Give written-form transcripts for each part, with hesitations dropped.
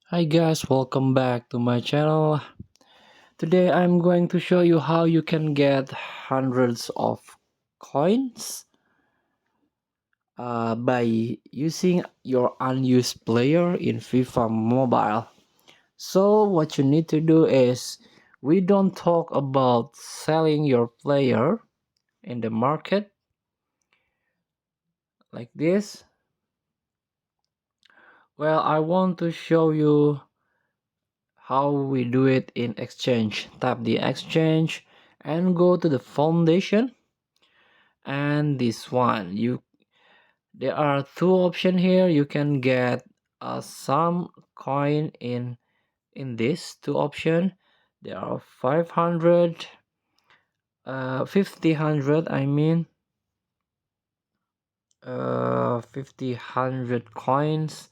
Hi guys, welcome back to my channel. Today I'm going to show you how you can get hundreds of coins by using your unused player in FIFA Mobile. So what you need to do is, we don't talk about selling your player in the market like this. Well, I want to show you how we do it in exchange. Tap the exchange and go to the foundation, and this one there are two options here. You can get some coin in this two option. There are 500 50 100 I mean 50 100 coins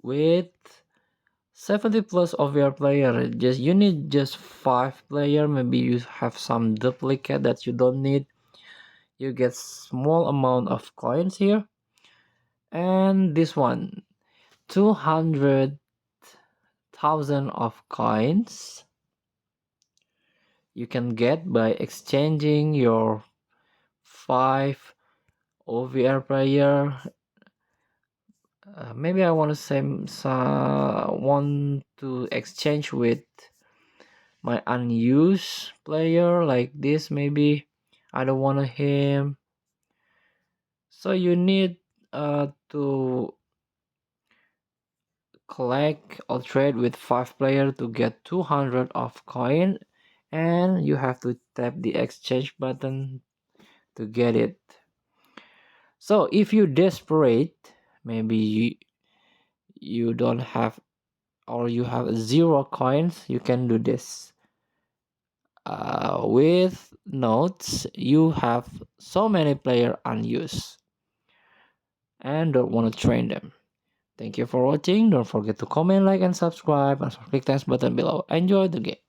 with 70 plus of your player. Just you need just 5 player. Maybe you have some duplicate that you don't need. You get small amount of coins here. And this one, 200,000 of coins you can get by exchanging your 5 OVR player. Maybe I want to say want to exchange with my unused player like this. Maybe I don't want him, so you need to collect or trade with 5 player to get 200 of coin, and you have to tap the exchange button to get it. So if you desperate, maybe you don't have, or you have 0 coins, you can do this. With notes, you have so many player unused and don't want to train them. Thank you for watching. Don't forget to comment, like, and subscribe, and click that button below. Enjoy the game.